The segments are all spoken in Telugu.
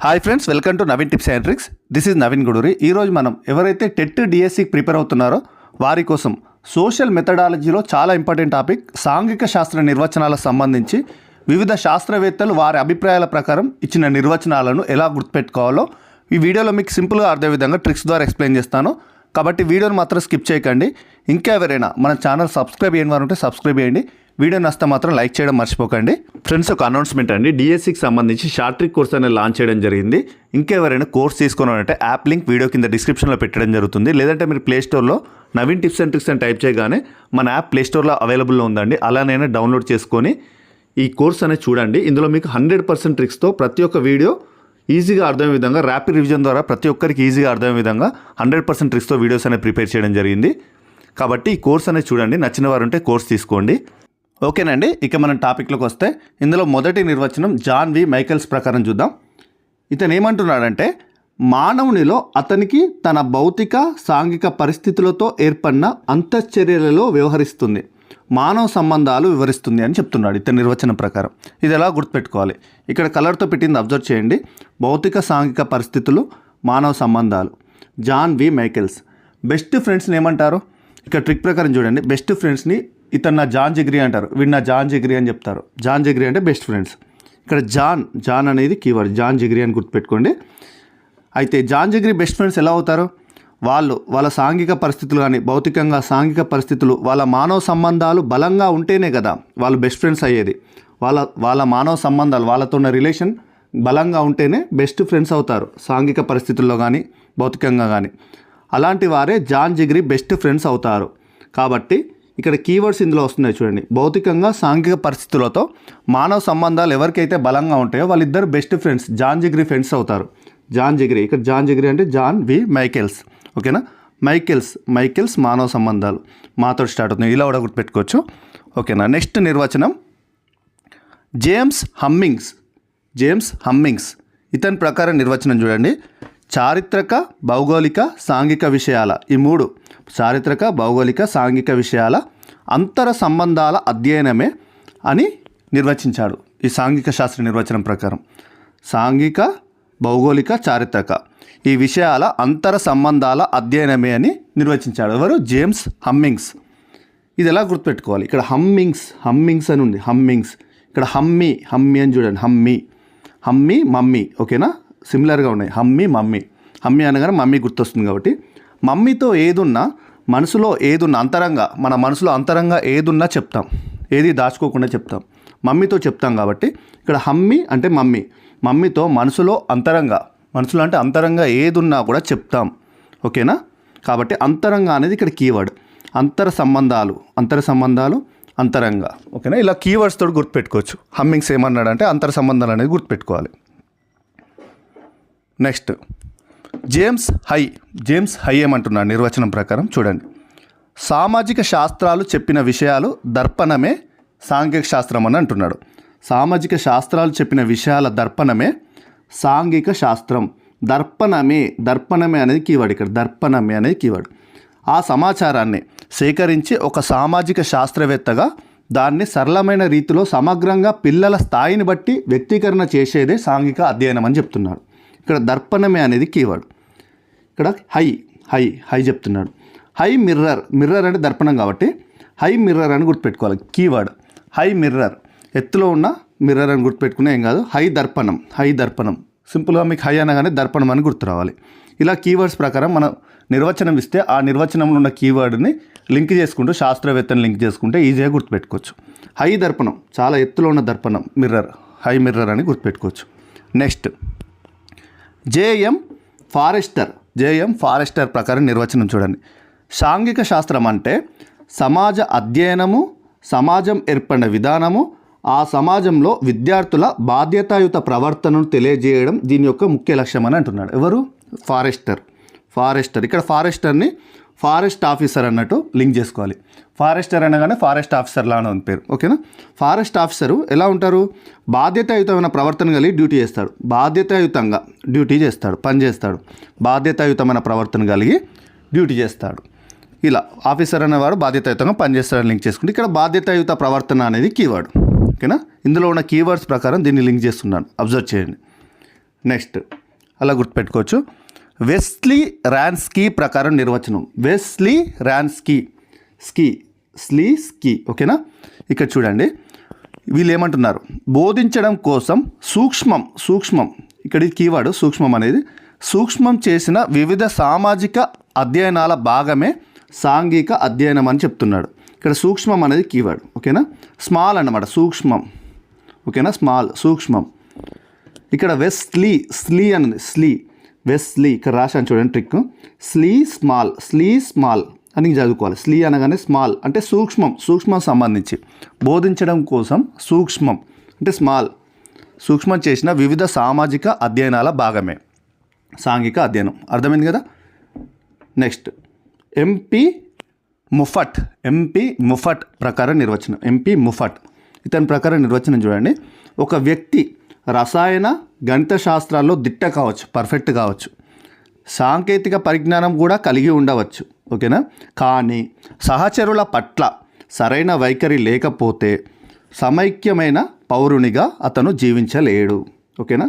Hi friends, welcome to Naveen tips and tricks. This is Naveen Guduri. ఈరోజు మనం ఎవరైతే టెట్ డిఎస్సికి ప్రిపేర్ అవుతున్నారో వారి కోసం సోషల్ మెథడాలజీలో చాలా ఇంపార్టెంట్ టాపిక్ సాంఘిక శాస్త్ర నిర్వచనాలకు సంబంధించి వివిధ శాస్త్రవేత్తలు వారి అభిప్రాయాల ప్రకారం ఇచ్చిన నిర్వచనాలను ఎలా గుర్తుపెట్టుకోవాలో ఈ వీడియోలో మీకు సింపుల్గా అర్థం విధంగా ట్రిక్స్ ద్వారా ఎక్స్ప్లెయిన్ చేస్తాను. కాబట్టి వీడియోని మాత్రం స్కిప్ చేయకండి. ఇంకా ఎవరైనా మన ఛానల్ సబ్స్క్రైబ్ చేయని వారు ఉంటే సబ్స్క్రైబ్ చేయండి. వీడియో నచ్చితే మాత్రం లైక్ చేయడం మర్చిపోకండి. ఫ్రెండ్స్, ఒక అనౌన్స్మెంట్ అండి. డిఎస్సికి సంబంధించి షార్ట్ ట్రిక్ కోర్స్ అనేది లాంచ్ చేయడం జరిగింది. ఇంకెవరైనా కోర్స్ తీసుకోవాలంటే యాప్ లింక్ వీడియో కింద డిస్క్రిప్షన్లో పెట్టడం జరుగుతుంది. లేదంటే మీరు ప్లేస్టోర్లో నవీన్ టిప్స్ అండ్ ట్రిక్స్ అని టైప్ చేయగానే మన యాప్ ప్లేస్టోర్లో అవైలబుల్లో ఉందండి. అలానైనా డౌన్లోడ్ చేసుకొని ఈ కోర్స్ అనేది చూడండి. ఇందులో మీకు 100% ట్రిక్స్తో ప్రతి ఒక్క వీడియో ఈజీగా అర్థమయ్యే విధంగా, ర్యాపిడ్ రివిజన్ ద్వారా ప్రతి ఒక్కరికి ఈజీగా అర్థమయ్యే విధంగా 100% ట్రిక్స్తో వీడియోస్ అనేది ప్రిపేర్ చేయడం జరిగింది. కాబట్టి ఈ కోర్స్ అనేది చూడండి. నచ్చిన వారు ఉంటే కోర్స్ తీసుకోండి. ఓకేనండి, ఇక మనం టాపిక్లోకి వస్తే ఇందులో మొదటి నిర్వచనం జాన్ వి మైకెల్స్ ప్రకారం చూద్దాం. ఇతను ఏమంటున్నాడంటే, మానవునిలో అతనికి తన భౌతిక సాంఘిక పరిస్థితులతో ఏర్పడిన అంతశ్చర్యలలో వ్యవహరిస్తుంది, మానవ సంబంధాలు వివరిస్తుంది అని చెప్తున్నాడు ఇతని నిర్వచనం ప్రకారం. ఇది ఎలా గుర్తుపెట్టుకోవాలి? ఇక్కడ కలర్తో పెట్టింది అబ్జర్వ్ చేయండి. భౌతిక సాంఘిక పరిస్థితులు, మానవ సంబంధాలు. జాన్ వి మైకెల్స్. బెస్ట్ ఫ్రెండ్స్ని ఏమంటారు? ఇక్కడ ట్రిక్ ప్రకారం చూడండి. బెస్ట్ ఫ్రెండ్స్ని ఇతను నా జాన్ జిగ్రీ అంటారు, వీడు నా జాన్ జిగ్రీ అని చెప్తారు. జాన్ జిగ్రీ అంటే బెస్ట్ ఫ్రెండ్స్. ఇక్కడ జాన్ అనేది కీవర్డ్. జాన్ జిగ్రీ అని గుర్తుపెట్టుకోండి. అయితే జాన్ జిగ్రీ బెస్ట్ ఫ్రెండ్స్ ఎలా అవుతారు? వాళ్ళ సాంఘిక పరిస్థితులు కానీ, భౌతికంగా సాంఘిక పరిస్థితులు, వాళ్ళ మానవ సంబంధాలు బలంగా ఉంటేనే కదా వాళ్ళు బెస్ట్ ఫ్రెండ్స్ అయ్యేది. వాళ్ళ మానవ సంబంధాలు, వాళ్ళతో ఉన్న రిలేషన్ బలంగా ఉంటేనే బెస్ట్ ఫ్రెండ్స్ అవుతారు, సాంఘిక పరిస్థితుల్లో కానీ భౌతికంగా కానీ. అలాంటి వారే జాన్ జిగ్రీ బెస్ట్ ఫ్రెండ్స్ అవుతారు. కాబట్టి ఇక్కడ కీవర్డ్స్ ఇందులో వస్తున్నాయి చూడండి. భౌతికంగా సాంఘిక పరిస్థితులతో మానవ సంబంధాలు ఎవరికైతే బలంగా ఉంటాయో వాళ్ళిద్దరు బెస్ట్ ఫ్రెండ్స్, జాన్ జిగ్రీ ఫ్రెండ్స్ అవుతారు. జాన్ జిగ్రీ, ఇక్కడ జాన్ జిగ్రీ అంటే జాన్ వి మైకెల్స్. ఓకేనా? మైకెల్స్ మానవ సంబంధాలు మాతో స్టార్ట్ అవుతుంది. ఇలా కూడా గుర్తుపెట్టుకోవచ్చు. ఓకేనా? నెక్స్ట్ నిర్వచనం జేమ్స్ హమ్మింగ్స్. ఇతని ప్రకారం నిర్వచనం చూడండి. చారిత్రక, భౌగోళిక, సాంఘిక విషయాల, ఈ మూడు చారిత్రక, భౌగోళిక, సాంఘిక విషయాల అంతర సంబంధాల అధ్యయనమే అని నిర్వచించాడు ఈ సాంఘిక శాస్త్ర నిర్వచనం ప్రకారం. సాంఘిక, భౌగోళిక, చారిత్రక ఈ విషయాల అంతర సంబంధాల అధ్యయనమే అని నిర్వచించాడు. ఎవరు? James hummings. ఇది ఎలా గుర్తుపెట్టుకోవాలి? ఇక్కడ హమ్మింగ్స్ అని ఉంది. ఇక్కడ హమ్మి అని చూడండి. హమ్మి మమ్మీ. ఓకేనా? సిమిలర్గా ఉన్నాయి. హమ్మి అనగానే మమ్మీ గుర్తొస్తుంది. కాబట్టి మమ్మీతో ఏదున్నా, మనసులో ఏదున్నా, మన మనసులో అంతరంగా ఏదున్నా చెప్తాం, ఏది దాచుకోకుండా చెప్తాం, మమ్మీతో చెప్తాం. కాబట్టి ఇక్కడ హమ్మి అంటే మమ్మీతో మనసులో అంటే అంతరంగా ఏదున్నా కూడా చెప్తాం. ఓకేనా? కాబట్టి అంతరంగా అనేది ఇక్కడ కీవర్డ్. అంతర సంబంధాలు, అంతరంగా. ఓకేనా? ఇలా కీవర్డ్స్ తోటి గుర్తుపెట్టుకోవచ్చు. హమ్మింగ్స్ ఏమన్నాడంటే అంతర సంబంధాలు అనేది గుర్తుపెట్టుకోవాలి. నెక్స్ట్ జేమ్స్ హై ఏమంటున్నాడు నిర్వచనం ప్రకారం చూడండి. సామాజిక శాస్త్రాలు చెప్పిన విషయాలు దర్పణమే సాంఘిక శాస్త్రం అని అంటున్నాడు. సామాజిక శాస్త్రాలు చెప్పిన విషయాల దర్పణమే సాంఘిక శాస్త్రం. దర్పణమే అనేది కీవర్డ్. ఇక్కడ దర్పణమే అనేది కీవర్డ్. ఆ సమాచారాన్ని సేకరించి ఒక సామాజిక శాస్త్రవేత్తగా దాన్ని సరళమైన రీతిలో సమగ్రంగా పిల్లల స్థాయిని బట్టి వ్యక్తీకరణ చేసేదే సాంఘిక అధ్యయనం అని చెప్తున్నాడు. ఇక్కడ దర్పణమే అనేది కీవర్డ్. ఇక్కడ హై చెప్తున్నాడు. మిర్రర్ అంటే దర్పణం కాబట్టి మిర్రర్ అని గుర్తుపెట్టుకోవాలి. Keyword mirror. ఎత్తులో ఉన్న మిర్రర్ అని గుర్తుపెట్టుకునే ఏం కాదు. దర్పణం. సింపుల్గా మీకు అనగానే దర్పణం అని గుర్తు రావాలి. ఇలా కీవర్డ్స్ ప్రకారం మనం నిర్వచనం ఇస్తే ఆ నిర్వచనంలో ఉన్న కీవర్డ్ని లింక్ చేసుకుంటూ, శాస్త్రవేత్తని లింక్ చేసుకుంటే ఈజీగా గుర్తుపెట్టుకోవచ్చు. దర్పణం, చాలా ఎత్తులో ఉన్న దర్పణం, మిర్రర్ అని గుర్తుపెట్టుకోవచ్చు. నెక్స్ట్ జేఎం ఫారెస్టర్ ప్రకారం నిర్వచనం చూడండి. సాంఘిక శాస్త్రం అంటే సమాజ అధ్యయనము, సమాజం ఏర్పడిన విధానము, ఆ సమాజంలో విద్యార్థుల బాధ్యతాయుత ప్రవర్తనను తెలియజేయడం దీని యొక్క ముఖ్య లక్ష్యం అని అంటున్నాడు. ఎవరు? ఫారెస్టర్. ఇక్కడ ఫారెస్టర్ని ఫారెస్ట్ ఆఫీసర్ అన్నట్టు లింక్ చేసుకోవాలి. ఫారెస్టర్ అనగానే ఫారెస్ట్ ఆఫీసర్ లానే ఉంది పేరు. ఓకేనా? ఫారెస్ట్ ఆఫీసరు ఎలా ఉంటారు? బాధ్యతాయుతమైన ప్రవర్తన కలిగి డ్యూటీ చేస్తాడు. బాధ్యతాయుతంగా డ్యూటీ చేస్తాడు, పని చేస్తాడు. బాధ్యతాయుతమైన ప్రవర్తన కలిగి డ్యూటీ చేస్తాడు. ఇలా ఆఫీసర్ అనేవాడు బాధ్యతాయుతంగా పనిచేస్తాడని లింక్ చేసుకుంటే ఇక్కడ బాధ్యతాయుత ప్రవర్తన అనేది కీవర్డ్. ఓకేనా? ఇందులో ఉన్న కీవర్డ్స్ ప్రకారం దీన్ని లింక్ చేస్తున్నాను, అబ్జర్వ్ చేయండి. నెక్స్ట్ అలా గుర్తుపెట్టుకోవచ్చు. వెస్లీ రాన్స్కీ ప్రకారం నిర్వచనం. వెస్లీ రాన్స్కీ స్కీ ఓకేనా. ఇక్కడ చూడండి వీళ్ళు ఏమంటున్నారు, బోధించడం కోసం సూక్ష్మం ఇక్కడ ఇది కీవర్డ్ సూక్ష్మం అనేది, సూక్ష్మం చేసిన వివిధ సామాజిక అధ్యయనాల భాగమే సాంఘిక అధ్యయనం అని చెప్తున్నాడు. ఇక్కడ సూక్ష్మం అనేది కీవర్డ్ ఓకేనా. స్మాల్ అన్నమాట సూక్ష్మం ఓకేనా, సూక్ష్మం. ఇక్కడ స్లీ అన్నది వెస్లీ ఇక్కడ రాశాను చూడండి ట్రిక్. స్లీ స్మాల్ అని చదువుకోవాలి. స్లీ అనగానే స్మాల్ అంటే సూక్ష్మం సంబంధించి, బోధించడం కోసం సూక్ష్మం అంటే సూక్ష్మం చేసిన వివిధ సామాజిక అధ్యయనాల భాగమే సాంఘిక అధ్యయనం. అర్థమైంది కదా. నెక్స్ట్ ఎంపీ ముఫట్ ప్రకారం నిర్వచనం. ఎంపీ ముఫట్ ఇతని ప్రకారం నిర్వచనం చూడండి. ఒక వ్యక్తి రసాయన గణిత శాస్త్రాల్లో దిట్ట కావచ్చు, పర్ఫెక్ట్ కావచ్చు, సాంకేతిక పరిజ్ఞానం కూడా కలిగి ఉండవచ్చు ఓకేనా. కానీ సహచరుల పట్ల సరైన వైఖరి లేకపోతే సమైక్యమైన పౌరునిగా అతను జీవించలేడు ఓకేనా.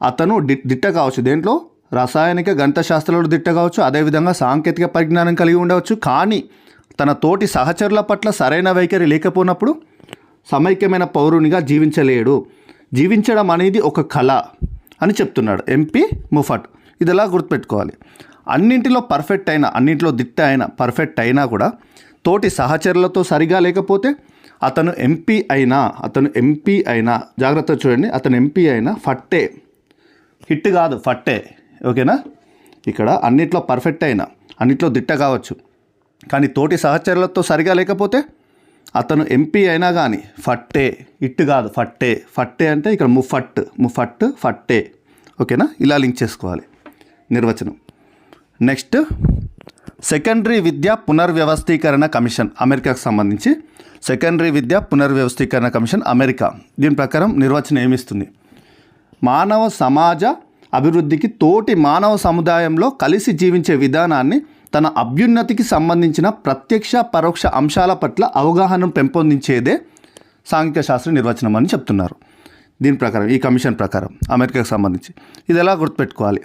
అతను దిట్ట కావచ్చు, దేంట్లో రసాయనిక గణిత శాస్త్రాల్లో దిట్ట కావచ్చు, అదేవిధంగా సాంకేతిక పరిజ్ఞానం కలిగి ఉండవచ్చు, కానీ తన తోటి సహచరుల పట్ల సరైన వైఖరి లేకపోయినప్పుడు సమైక్యమైన పౌరునిగా జీవించలేడు. జీవించడం అనేది ఒక కళ అని చెప్తున్నాడు ఎంపీ ముఫట్. ఇది ఎలా గుర్తుపెట్టుకోవాలి, అన్నింటిలో దిట్ట అయిన పర్ఫెక్ట్ అయినా కూడా తోటి సహచరులతో సరిగా లేకపోతే అతను ఎంపీ అయినా జాగ్రత్తగా చూడండి, అతను ఎంపీ అయినా ఫట్టే, హిట్ కాదు ఫట్టే ఓకేనా. ఇక్కడ అన్నిట్లో పర్ఫెక్ట్ అయినా, అన్నిట్లో దిట్ట కావచ్చు, కానీ తోటి సహచరులతో సరిగా లేకపోతే అతను ఎంపీ అయినా కానీ ఫట్టే, హిట్ కాదు ఫట్టే అంటే ఇక్కడ ముఫట్ ఫట్టే ఓకేనా. ఇలా లింక్ చేసుకోవాలి నిర్వచనం. నెక్స్ట్ సెకండరీ విద్యా పునర్వ్యవస్థీకరణ కమిషన్, అమెరికాకు సంబంధించి సెకండరీ విద్యా పునర్వ్యవస్థీకరణ కమిషన్ అమెరికా. దీని ప్రకారం నిర్వచనం ఏమిస్తుంది, మానవ సమాజ అభివృద్ధికి తోటి మానవ సముదాయంలో కలిసి జీవించే విధానాన్ని తన అభ్యున్నతికి సంబంధించిన ప్రత్యక్ష పరోక్ష అంశాల పట్ల అవగాహన పెంపొందించేదే సాంఘిక శాస్త్ర నిర్వచనం అని చెప్తున్నారు. దీని ప్రకారం ఈ కమిషన్ ప్రకారం అమెరికాకు సంబంధించి ఇది ఎలా గుర్తుపెట్టుకోవాలి,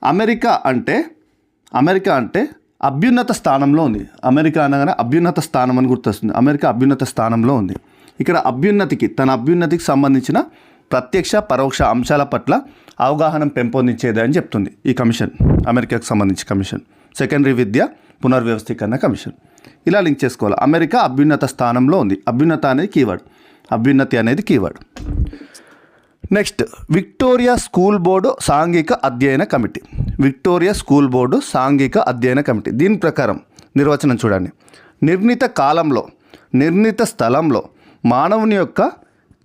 అమెరికా అంటే అభ్యున్నత స్థానంలో ఉంది. అమెరికా అనగానే అభ్యున్నత స్థానం అని గుర్తొస్తుంది. అమెరికా అభ్యున్నత స్థానంలో ఉంది. ఇక్కడ తన అభ్యున్నతికి సంబంధించిన ప్రత్యక్ష పరోక్ష అంశాల పట్ల అవగాహన పెంపొందించేదే అని చెప్తుంది ఈ కమిషన్, అమెరికాకు సంబంధించి కమిషన్, సెకండరీ విద్య పునర్వ్యవస్థీకరణ కమిషన్. ఇలా లింక్ చేసుకోవాలి. అమెరికా అభ్యున్నత స్థానంలో ఉంది. అభ్యున్నతి అనేది keyword. Next Victoria school board సాంఘిక అధ్యయన కమిటీ. దీని ప్రకారం నిర్వచనం చూడండి, నిర్ణీత స్థలంలో మానవుని యొక్క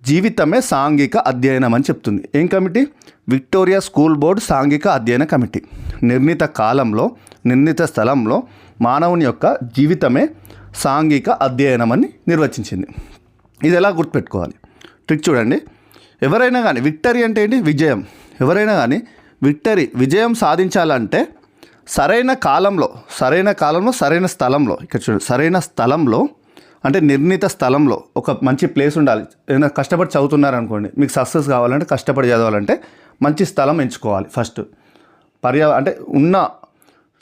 జీవితమే సాంఘిక అధ్యయనం అని చెప్తుంది. ఏం కమిటీ, విక్టోరియా స్కూల్ బోర్డు సాంఘిక అధ్యయన కమిటీ. నిర్ణీత స్థలంలో మానవుని యొక్క జీవితమే సాంఘిక అధ్యయనం అని నిర్వచించింది. ఇది ఎలా గుర్తుపెట్టుకోవాలి, ట్రిక్ చూడండి. ఎవరైనా కానీ విక్టరీ అంటే ఏంటి, విజయం. ఎవరైనా కానీ విజయం సాధించాలంటే సరైన కాలంలో సరైన స్థలంలో, ఇక్కడ చూడండి సరైన స్థలంలో అంటే నిర్ణీత స్థలంలో ఒక మంచి ప్లేస్ ఉండాలి. ఏదైనా కష్టపడి చదువుతున్నారనుకోండి, మీకు సక్సెస్ కావాలంటే కష్టపడి చదవాలంటే మంచి స్థలం ఎంచుకోవాలి ఫస్ట్. అంటే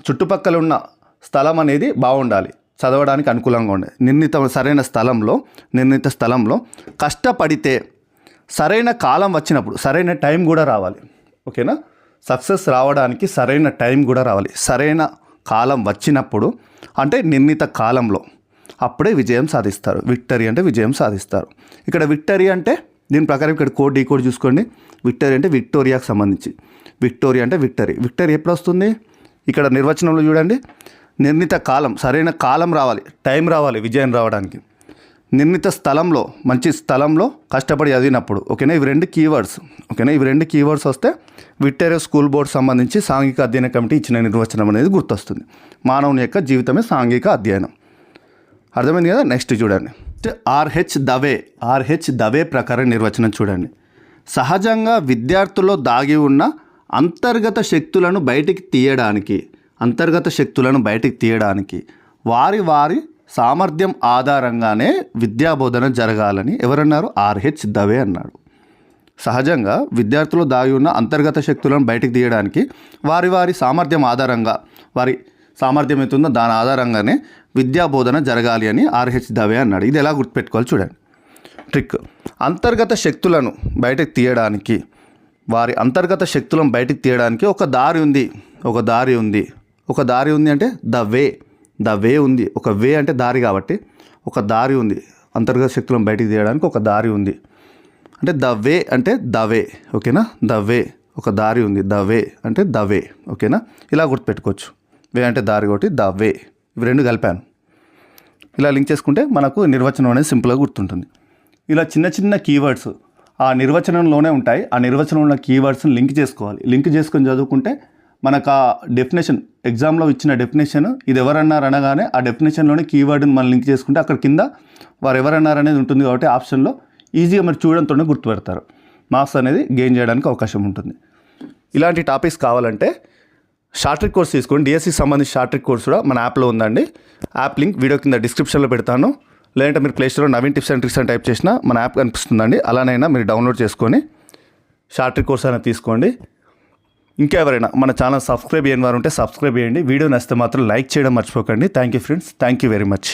చుట్టుపక్కల ఉన్న స్థలం అనేది బాగుండాలి, చదవడానికి అనుకూలంగా ఉండాలి. నిర్ణీత స్థలంలో కష్టపడితే సరైన కాలం వచ్చినప్పుడు సరైన టైం కూడా రావాలి ఓకేనా. సక్సెస్ రావడానికి సరైన టైం కూడా రావాలి. సరైన కాలం వచ్చినప్పుడు అంటే నిర్ణీత కాలంలో అప్పుడే విజయం సాధిస్తారు. విక్టరీ అంటే విజయం సాధిస్తారు. ఇక్కడ విక్టరీ అంటే దీని ప్రకారం ఇక్కడ డీకోడ్ చూసుకోండి. విక్టరీ అంటే విక్టోరియాకి సంబంధించి. విక్టరీ ఎప్పుడు వస్తుంది, ఇక్కడ నిర్వచనంలో చూడండి, నిర్ణీత కాలం, సరైన కాలం రావాలి, టైం రావాలి విజయం రావడానికి. నిర్ణీత స్థలంలో, మంచి స్థలంలో కష్టపడి చదివినప్పుడు ఓకేనా. ఇవి రెండు కీవర్డ్స్ వస్తే విక్టోరియా స్కూల్ బోర్డు సంబంధించి సాంఘిక అధ్యయన కమిటీ ఇచ్చిన నిర్వచనం అనేది గుర్తొస్తుంది. మానవుని యొక్క జీవితమే సాంఘిక అధ్యయనం. అర్థమైంది కదా. నెక్స్ట్ చూడండి, ఆర్హెచ్ దవే ప్రకారం నిర్వచనం చూడండి. సహజంగా విద్యార్థుల్లో దాగి ఉన్న అంతర్గత శక్తులను బయటికి తీయడానికి వారి సామర్థ్యం ఆధారంగానే విద్యాబోధన జరగాలని ఎవరన్నారు, ఆర్హెచ్ దవే అన్నాడు. సహజంగా విద్యార్థులు దాగి ఉన్న అంతర్గత శక్తులను బయటకు తీయడానికి వారి సామర్థ్యం ఆధారంగా వారి సామర్థ్యం అవుతుందో దాని ఆధారంగానే విద్యా బోధన జరగాలి అని ఆర్హెచ్ దవే అన్నాడు. ఇది ఎలా గుర్తుపెట్టుకోవాలి చూడండి. ట్రిక్: అంతర్గత శక్తులను బయటకు తీయడానికి వారి అంతర్గత శక్తులను బయటకు తీయడానికి ఒక దారి ఉంది. ఒక దారి ఉంది అంటే ద వే ఉంది. ఒక వే అంటే దారి కాబట్టి ఒక దారి ఉంది. అంతర్గత శక్తులను బయటకు తీయడానికి ఒక దారి ఉంది అంటే ద వే అంటే ద వే. ఓకేనా? ద వే ఒక దారి ఉంది. ద వే అంటే ద వే. ఓకేనా? ఇలా గుర్తుపెట్టుకోవచ్చు. వే అంటే దారి కాబట్టి ద వే. ఇవి రెండు కలిపాను. ఇలా లింక్ చేసుకుంటే మనకు నిర్వచనం అనేది సింపుల్గా గుర్తుంటుంది. ఇలా చిన్న చిన్న కీవర్డ్స్ ఆ నిర్వచనంలోనే ఉంటాయి. ఆ నిర్వచనంలో ఉన్న కీవర్డ్స్ని లింక్ చేసుకోవాలి. లింక్ చేసుకొని చదువుకుంటే మనకు ఆ డెఫినేషన్, ఎగ్జామ్లో ఇచ్చిన డెఫినేషన్ ఇది ఎవరన్నారు అనగానే ఆ డెఫినేషన్లోనే కీవర్డ్ని మనం లింక్ చేసుకుంటే అక్కడ కింద వారు ఎవరన్నారు అనేది ఉంటుంది కాబట్టి ఆప్షన్లో ఈజీగా మీరు చూడడంతోనే గుర్తుపెడతారు. మార్క్స్ అనేది గెయిన్ చేయడానికి అవకాశం ఉంటుంది. ఇలాంటి టాపిక్స్ కావాలంటే షార్ట్ ట్రిక్ కోర్స్ తీసుకోండి. డిఎస్సికి సంబంధించి షార్ట్ ట్రిక్ కోర్స్ కూడా మన యాప్లో ఉందండి. యాప్ లింక్ వీడియో కింద డిస్క్రిప్షన్లో పెడతాను. లేదంటే మీరు ప్లేస్టోర్లో నవీన్ టిప్స్ అండ్ ట్రిక్స్ అని టైప్ చేసినా మన యాప్ కనిపిస్తుందండి. అలానైనా మీరు డౌన్లోడ్ చేసుకొని షార్ట్ ట్రిక్ కోర్స్ అయినా తీసుకోండి. ఇంకా ఎవరైనా మన ఛానల్ సబ్స్క్రైబ్ చేయని వారు ఉంటే సబ్స్క్రైబ్ చేయండి. వీడియో నచ్చితే మాత్రం లైక్ చేయడం మర్చిపోకండి. Thank you friends. Thank you very much.